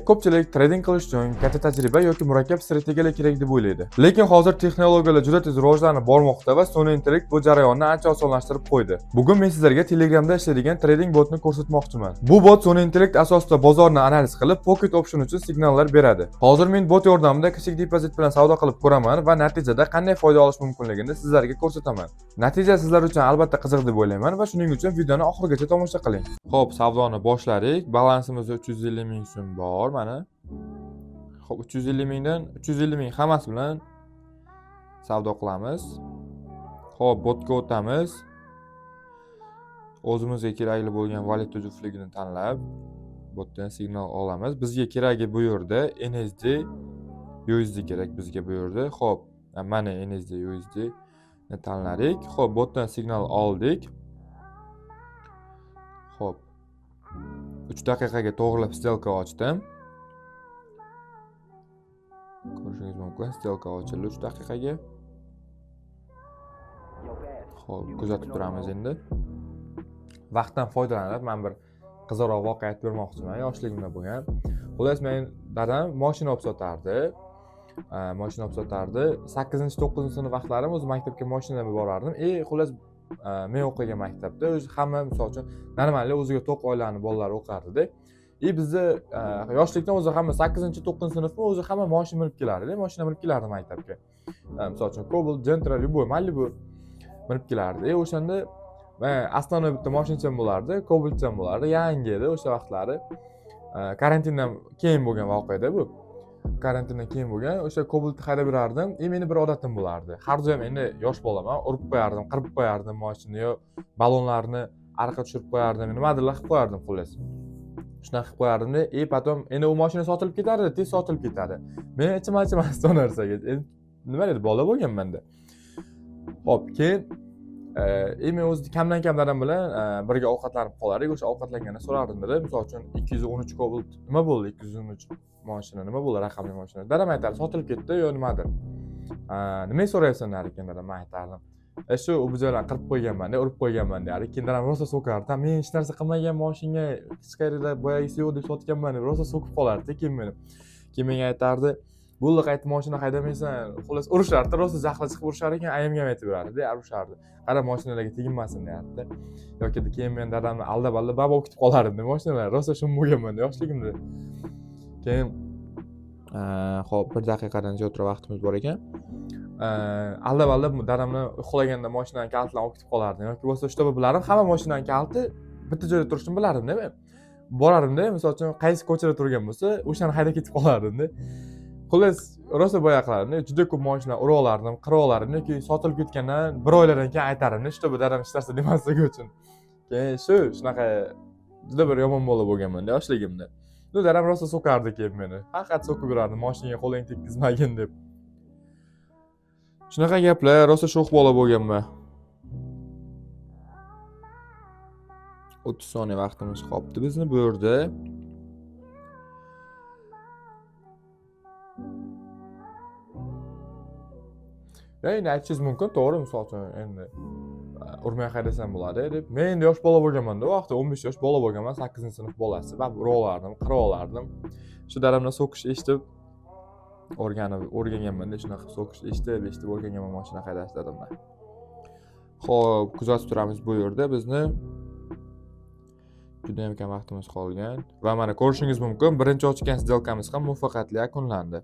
ko'pchilik trading qilish uchun katta tajriba yoki murakkab strategiyalar kerak deb o'ylaydi. Lekin hozir texnologiyalar juda tez rivojlanib bormoqda va sun'iy intellekt bu jarayonni ancha osonlashtirib qo'ydi. Bugun men sizlarga Telegramda ishlaydigan trading botni ko'rsatmoqchiman. Bu bot sun'iy intellekt asosida bozorni analiz qilib, pocket option uchun signallar beradi. Hozir men bot yordamida kichik depozit bilan savdo qilib ko'raman va natijada qanday foyda olish mumkinligini sizlarga ko'rsataman. Natija sizlar uchun albatta qiziq deb o'ylayman va shuning uchun videoni oxirigacha tomosha qiling. Xo'p, savdoni boshladik. Balansimizda 350 ming so'm bor mana. Xo'p, 350 mingdan 350 ming hammasi bilan savdo qilamiz. Xo'p, botga o'tamiz. O'zimizga kerakli bo'lgan valyuta juftligini tanlab, botdan signal olamiz. Bizga keragi bu yerda NSD, USD kerak bizga bu yerda. Xo'p, mana NSD, USD ni tanladik. Xo'p, botdan signal oldik. Xo'p. 3 daqiqaga to'g'rilab stelka ochdim. Ko'rishingiz mumkin, stelka ochildi 3 daqiqaga. Xo'p, kuzatib turamiz endi. Vaqtdan foydalanib, men bir qiziqroq voqea aytib bermoqchiman. Yoshligimda bo'lgan. Xullas, men dadam mashina olib sotardi. 8-9-sinf vaqtlarim o'z maktabga mashina bilan borardim. Xullas, men o'qigan maktabda o'zi hamma misol uchun normalniy o'ziga to'q oilaning bolalari o'qardi-da. Bizni yoshlikdan o'zi hamma 8-9-sinfmi o'zi hamma mashina minib kelardi. Mashina minib kelardi maktabga. Misol uchun Cobalt, Gentra, Любой, Malibu minib kelardi. O'shanda men asnonoy bitta mashinacham bo'lardi, Cobaltcham bo'lardi, yangi edi o'sha vaqtlari. Karantindan keyin bo'lgan voqea-da bu. Karantindan keyin bo'lgan, o'sha Cobaltni haydab yurardim. Meni bir odatim bo'lardi. Har doim endi yosh bolaman, urib qo'yardim, qirib qo'yardim mashinani yo ballonlarni ariqqa tushirib qo'yardim, nimadirlar qilib qo'yardim xullas. Shunaqa qilib qo'yardim-da, potom endi u mashina sotilib ketadi, tez sotilib ketadi. Men ichim-ichmasdan o narsaga. Nima edi, bola bo'lganman-da. Xo'p, keyin men o'zi kamdan-kam dadam bilan birga ovqatlanib qolardik. O'sha ovqatlanganda so'rardim-da, misol uchun 213 Cobalt nima bo'ldi? 213 mashina nima bo'ldi, raqamli mashina? Dadam aytardi, sotilib ketdi yo nimadir. Nima so'raysan der ekan dadam, men aytardim. Shu bu joylarni qirib qo'yganman-da, urib qo'yganman derdi. Keyin dadam rosa so'kardi. Men hech narsa qilmagan mashinaga ichkarida boyagisi yo'q deb sotganman deb rosa so'kib qolardi keyin meni. Keyin menga aytardi, "Bo'ldi, qaytib mashina haydamaysan." Xullas urushardi, rosa jahli chiqib urushar ekan, ayamga ham aytib berardi-da, urushardi. Qara mashinalarga teginmasin derdi-da. Yoki keyin men dadamni aldab-aldab babo ketib qolardim mashinalar. Rosa shum bo'lganman yoshligimda. Keyin xo'p, 1 daqiqadan ziyodroq vaqtimiz bor ekan. Aldab-aldab dadamni uxlaganda mashinaning kaltini olib ketib qolardim. Yoki bo'lsa shtobi bilarim, hamma mashinaning kalti bitta joyda turishini bilardim-da men. Borardim-da, misol uchun qaysi ko'chada turgan bo'lsa, o'shani haydab ketib qolardim-da. Xullas, rosa boya qilardim. Juda ko'p mashina urib olardim, qirib olardim yoki sotilib ketgandan bir oylardan keyin aytardim, shtobi dadam hech narsa demasligi uchun. Keyin shunaqa juda bir yomon bola bo'lganman yoshligimda. Dadam rosa so'kardi keyin meni. Faqat so'kib yurardi, mashinaga qo'ling tekkizmagin deb. Shunaqa gaplar, rosa sho'x bola bo'lganman. 30 soniya vaqtimiz qoldi bizni bu yerda. Endi aytishingiz mumkin, to'g'ri, misol uchun endi urmay haydasam bo'ladi deb. Men endi yosh bola bo'lganman-da, u vaqtda 15 yosh bola bo'lganman, 8-sinf bolasi. Va urib olardim, qirib olardim. Shu dadamdan so'kish eshitib o'rganganman-da, shunaqa so'kish eshitib o'rganganman mashina haydashni dadamdan. Xo'p, kuzatib turamiz bu yerda bizni. Juda ham kam vaqtimiz qolgan va mana ko'rishingiz mumkin, birinchi ochgan stelkamiz ham muvaffaqiyatli yakunlandi.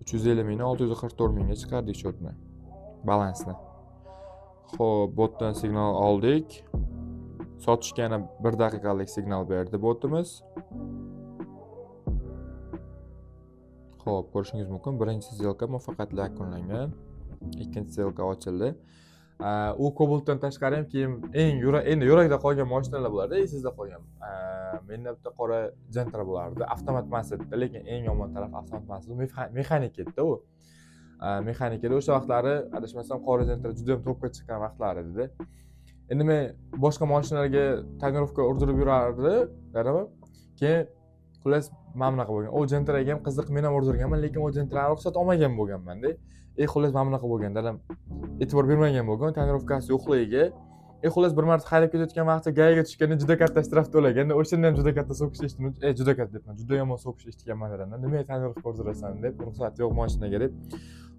350 mingdan 644 mingga chiqardik shotni, balansni. Xo'p, botdan signal oldik. Sotishga yana 1 daqiqalik signal berdi botimiz. Xo'p, ko'rishingiz mumkin, birinchi stelka muvaffaqiyatli yakunlangan. Ikkinchi stelka ochildi. U Cobaltdan tashqari ham keyin endi yurakda qolgan mashinalar bo'ladi, esingizda qolgan. Menda bitta qora Gentra bo'lardi, avtomat emas edi, lekin eng yomon taraf avtomat emas, mexanik edi-da u. Mexanik edi. O'sha vaqtlari adashmasam qora Gentra juda ham topga chiqqan vaqtlar edi-da. Endi men boshqa mashinalarga tonirovka urdirib yurardi, dadam. Keyin xullas mana bunaqa bo'lgan. O Gentraga ham qiziq, men ham urdirganman, lekin o Gentraga ruxsat olmagan bo'lganman-da. Xullas mana bunaqa bo'lgan. Dadam e'tibor bermagan bo'lgan, tonirovkasi yo'qligiga Xullas bir marta haydab ketayotgan vaqtda gayaga tushganda juda katta shtraf to'laganda o'shanda ham juda katta so'kish eshitdim. Juda katta debman, juda yomon so'kish eshitganman dadamdan. Nimaga tonirovka ko'rdirasan deb, ruxsat yo'q mashinaga deb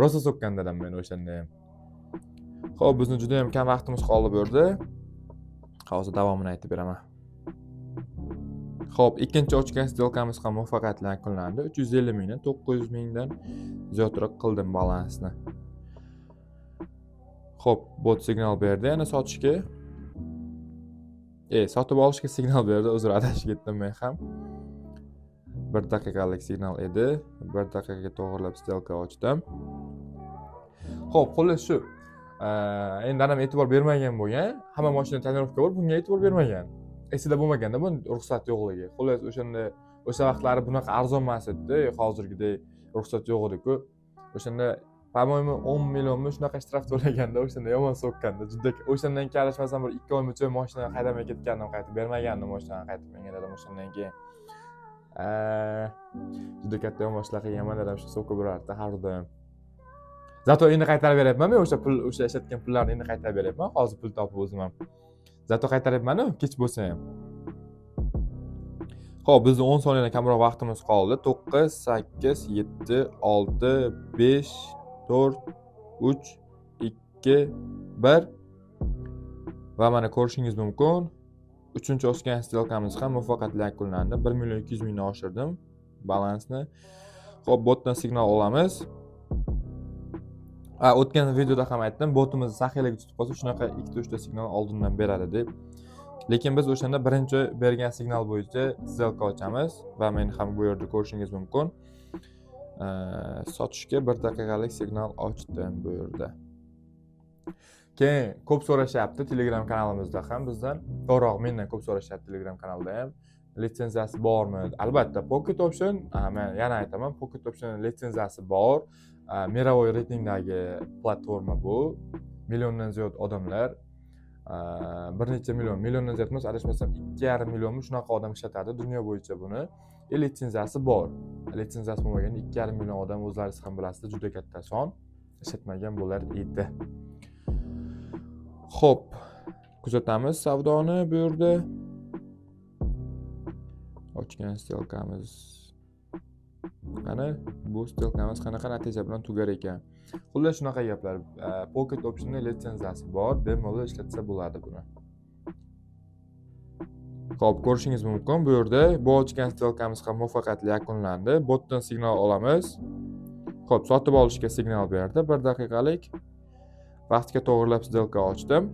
rosa so'kkan dadam meni o'shanda ham. Xo'p, bizni juda ham kam vaqtimiz qoldi bu yerda. Hozir davomini aytib beraman. Xo'p, ikkinchi ochgan stelkamiz ham muvaffaqiyatli yakunlandi. 350 mingdan 900 mingdan ziyodroq qildim balansni. Xo'p, bot signal berdi yana sotishga. Sotib olishga signal berdi. Uzr, adashib ketdim men ham. 1 daqiqalik signal edi. 1 daqiqaga to'g'rilab stelka ochdim. Xo'p, xullas shu. Endi adam e'tibor bermagan bo'lgan. Hamma mashina tonirovka bor, bunga e'tibor bermagan. Esida bo'lmaganda bu ruxsat yo'qligi. Xullas o'shanda o'sha vaqtlari bunaqa arzon emas edi, hozirgidek ruxsat yo'q edi-ku. O'shanda по-моему 10 millionmi shunaqa shtraf to'laganda o'shanda yomon so'kkanda, juda o'shandan keyin adashmasam bir 2 oygacha mashina haydamay ketgandim, qaytib bermagandim mashinani qaytib menga dadam o'shandan keyin. Juda katta yomonchilar qilganman dadam shu so'kib urardi har doim. Zato endi qaytarib beryapman men o'sha ishlatgan pullarni endi qaytarib beryapman. Hozir pul topib o'zim ham. Zato qaytaryapman-ku, kech bo'lsa ham. Xo'p, bizning 10 soniyadan kamroq vaqtimiz qoldi. 9, 8, 7, 6, 5, 4, 3, 2, 1 va mana ko'rishingiz mumkin. 3-ochgan stelkamiz ham muvaffaqiyatli yakunlandi. 1 million 200 mingdan oshirdim balansni. Xo'p, botdan signal olamiz. O'tgan videoda ham aytdim, botimiz saxiyligi tutib qolsa, shunaqa 2-3 ta signal oldindan beradi deb. Lekin biz o'shanda birinchi bergan signal bo'yicha stelka ochamiz va men ham bu yerda ko'rishingiz mumkin. Sotishga 1 daqiqalik signal ochdim bu yerda. Keyin ko'p so'rashyapti Telegram kanalimizda ham bizdan, to'g'riroq mendan ko'p so'rashyapti Telegram kanalida ham. Litsenziyasi bormi? Albatta, Pocket Option, men yana aytaman, Pocket Option litsenziyasi bor. Mировой reytingdagi platforma bu. Milliondan ziyod odamlar, bir necha milliondan ziyod emas, adashmasam 2,5 millionmi shunaqa odam ishlatadi dunyo bo'yicha buni. Litsenziyasi bor. Litsenziyasi bo'lmaganda 2,5 million odam, o'zlaringiz ham bilasizlar, juda katta son ishlatmagan bo'lar edi. Xo'p, kuzatamiz savdoni bu yerda. Ochgan stelkamiz. Qani, bu stelkamiz qanaqa natija bilan tugar ekan. Xullas shunaqa gaplar. Pocket Option'ning litsenziyasi bor, bemalol ishlatsa bo'ladi buni. Xo'p, ko'rishingiz mumkin bu yerda bu ochgan stelkamiz ham muvaffaqiyatli yakunlandi. Botdan signal olamiz. Xo'p, sotib olishga signal berdi. 1 daqiqalik vaqtga to'g'rilab stelka ochdim.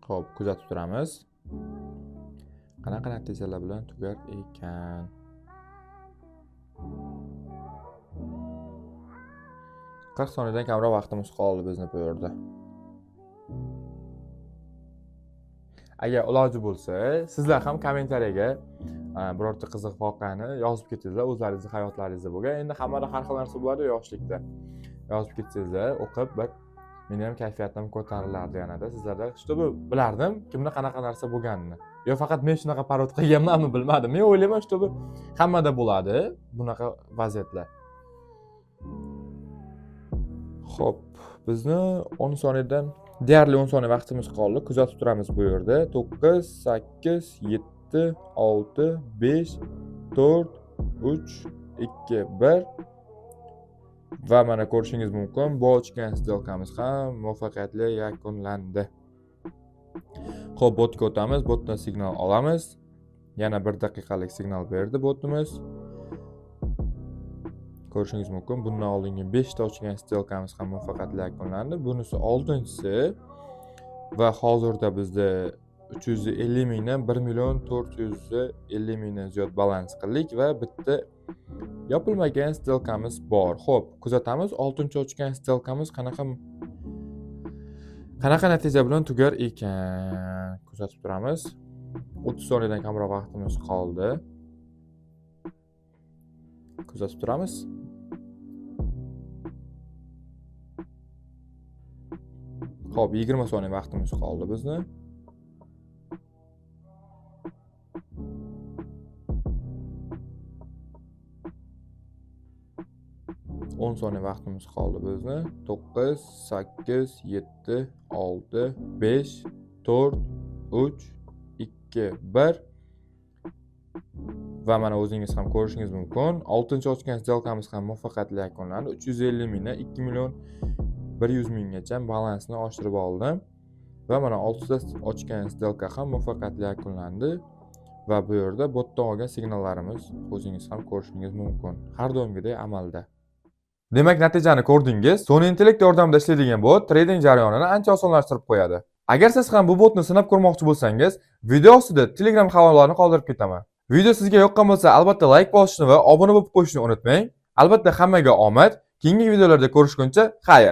Xo'p, kuzatib turamiz. Qanaqa natijalar bilan tugar ekan. Qirq soniyadan kamroq vaqtimiz qoldi bizni bu yerda. Agar iloji bo'lsa, sizlar ham kommentariyaga birorta qiziq voqeani yozib ketingizlar, o'zlaringizning hayotlaringizda bo'lgan. Endi hammada har xil narsa bo'ladi yoshlikda. Yozib ketsangizlar, o'qib bir meni ham kayfiyatim ko'tarilardi yanada. Sizlarda shtobi bilardim, kimda qanaqa narsa bo'lganini. Yo faqat men shunaqa parod qilganmanmi bilmadim. Men o'ylayman, shtobi hammada bo'ladi bunaqa vaziyatlar. Xo'p, bizni 10 soniyadan deyarli 10 soniya vaqtimiz qoldi. Kuzatib turamiz bu yerda. 9, 8, 7, 6, 5, 4, 3, 2, 1 va mana ko'rishingiz mumkin, bu ochgan stelkamiz ham muvaffaqiyatli yakunlandi. Xo'p, botga o'tamiz. Botdan signal olamiz. Yana 1 daqiqalik signal berdi botimiz. Ko'rishingiz mumkin, bundan oldingi 5 ta ochgan stelkamiz ham muvaffaqiyatli yakunlandi. Bunisi 6-si va hozirda bizda 350 mingdan 1 million 450 mingdan ziyod balans qildik va bitta yopilmagan stelkamiz bor. Xo'p, kuzatamiz. 6-ochgan stelkamiz qanaqa natija bilan tugar ekan. Kuzatib turamiz. 30 soniyadan kamroq vaqtimiz qoldi. Kuzatib turamiz. Xo'p, 20 soniya vaqtimiz qoldi bizni. 10 10 soniya vaqtimiz qoldi bizni. 9, 8, 7, 6, 5, 4, 3, 2, 1 va mana o'zingiz ham ko'rishingiz mumkin. 6-ochgan сделкamiz ham muvaffaqiyatli yakunlandi. 350 mingdan 2 million 100 minggacha balansni oshirib oldim. Va mana 6ta ochgan сделка ham muvaffaqiyatli yakunlandi. Va bu yerda botdan olgan signallarimiz o'zingiz ham ko'rishingiz mumkin. Har doimgidek amalda. Demak, natijani ko'rdingiz. Sun'iy intellekt yordamida ishlaydigan bot trading jarayonini ancha osonlashtirib qo'yadi. Agar siz ham bu botni sinab ko'rmoqchi bo'lsangiz, video ostida Telegram havolalarini qoldirib ketaman. Video sizga yoqqan bo'lsa, albatta like bosishni va obuna bo'lib qo'yishni unutmang. Albatta hammaga omad. Keyingi videolarda ko'rishguncha, xayr.